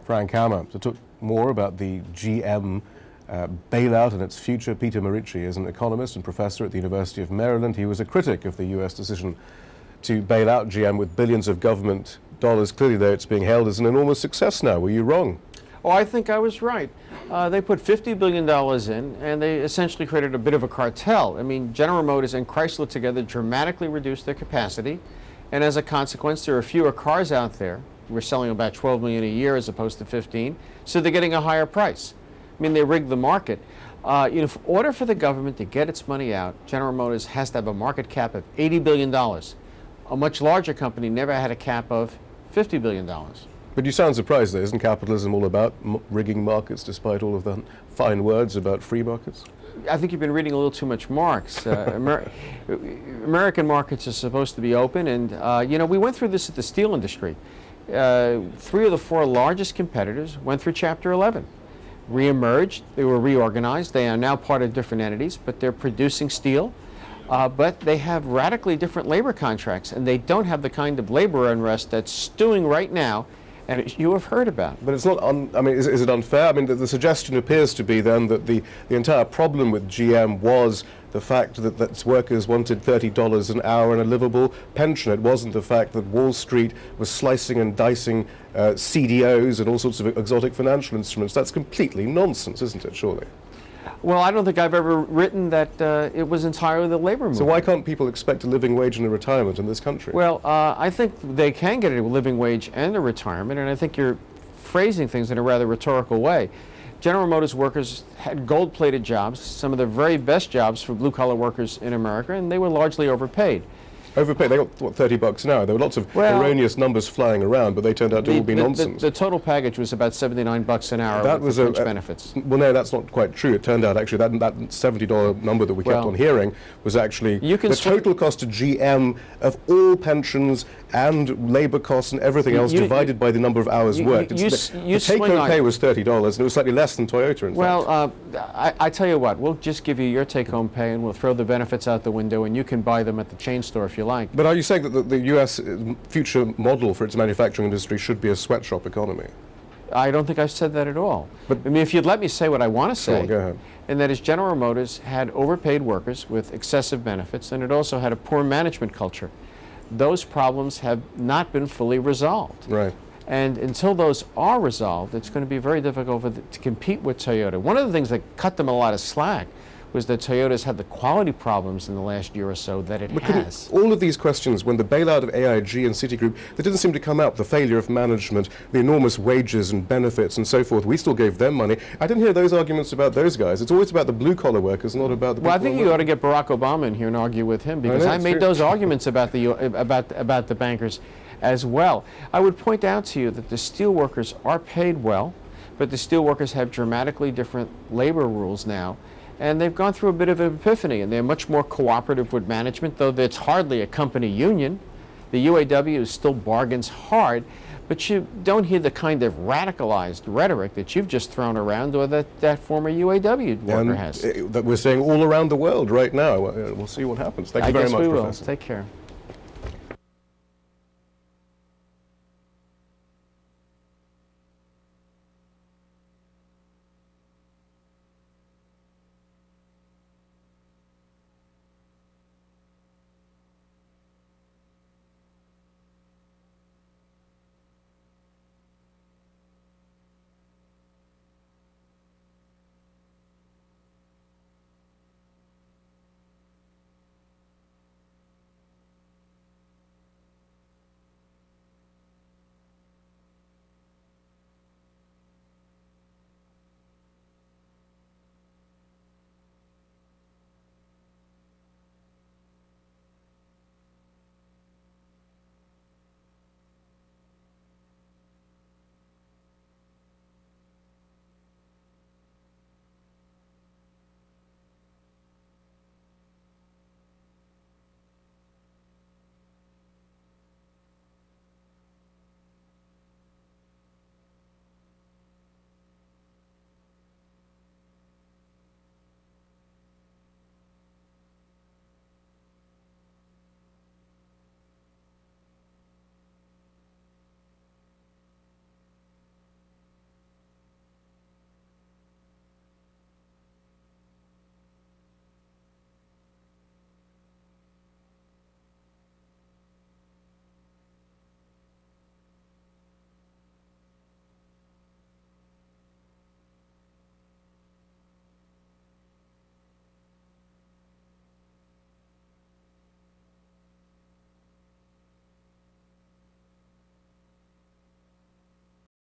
Frank Hammer. To talk more about the GM bailout and its future, Peter Morici is an economist and professor at the University of Maryland. He was a critic of the US decision to bail out GM with billions of government dollars. Clearly, though, it's being hailed as an enormous success now. Were you wrong? Oh, I think I was right. They put $50 billion in, and they essentially created a bit of a cartel. I mean, General Motors and Chrysler together dramatically reduced their capacity, and as a consequence, there are fewer cars out there. We're selling about 12 million a year as opposed to 15, so they're getting a higher price. I mean, they rigged the market. In order for the government to get its money out, General Motors has to have a market cap of $80 billion. A much larger company never had a cap of $50 billion. But you sound surprised, though. Isn't capitalism all about rigging markets, despite all of the fine words about free markets? I think you've been reading a little too much Marx. American markets are supposed to be open, and we went through this at the steel industry. 3 of the 4 largest competitors went through Chapter 11. Reemerged, they were reorganized, they are now part of different entities, but they're producing steel, but they have radically different labor contracts, and they don't have the kind of labor unrest that's stewing right now, and you have heard about. But it's not, is it unfair? I mean, the suggestion appears to be then that the entire problem with GM was the fact that its workers wanted $30 an hour and a livable pension. It wasn't the fact that Wall Street was slicing and dicing CDOs and all sorts of exotic financial instruments. That's completely nonsense, isn't it, surely? Well, I don't think I've ever written that it was entirely the labor movement. So why can't people expect a living wage and a retirement in this country? Well, I think they can get a living wage and a retirement, and I think you're phrasing things in a rather rhetorical way. General Motors workers had gold-plated jobs, some of the very best jobs for blue-collar workers in America, and they were largely overpaid. Overpaid? They got, what, $30 an hour? There were lots of erroneous numbers flying around, but they turned out to all be nonsense. The total package was about $79 an hour with fringe benefits. Well, no, that's not quite true. It turned out, actually, that $70 number that we kept on hearing was actually the total cost to GM of all pensions and labor costs and everything else divided by the number of hours worked. The take-home pay was $30, and it was slightly less than Toyota, in fact. I tell you what, we'll just give you your take-home pay, and we'll throw the benefits out the window, and you can buy them at the chain store if you like. But are you saying that the U.S. future model for its manufacturing industry should be a sweatshop economy? I don't think I've said that at all. But I mean, if you'd let me say what I want to say, go ahead. And that is General Motors had overpaid workers with excessive benefits, and it also had a poor management culture. Those problems have not been fully resolved. Right. And until those are resolved, it's going to be very difficult to compete with Toyota. One of the things that cut them a lot of slack was that Toyota's had the quality problems in the last year or so that it has. All of these questions, when the bailout of AIG and Citigroup, they didn't seem to come out. The failure of management, the enormous wages and benefits and so forth. We still gave them money. I didn't hear those arguments about those guys. It's always about the blue-collar workers, not about the people. Well, I think you ought to get Barack Obama in here and argue with him, because I made those arguments about the bankers as well. I would point out to you that the steel workers are paid well, but the steel workers have dramatically different labor rules now. And they've gone through a bit of an epiphany, and they're much more cooperative with management, though it's hardly a company union. The UAW still bargains hard, but you don't hear the kind of radicalized rhetoric that you've just thrown around, or that former UAW worker has. That we're seeing all around the world right now. We'll see what happens. Thank you very much, Professor. Take care.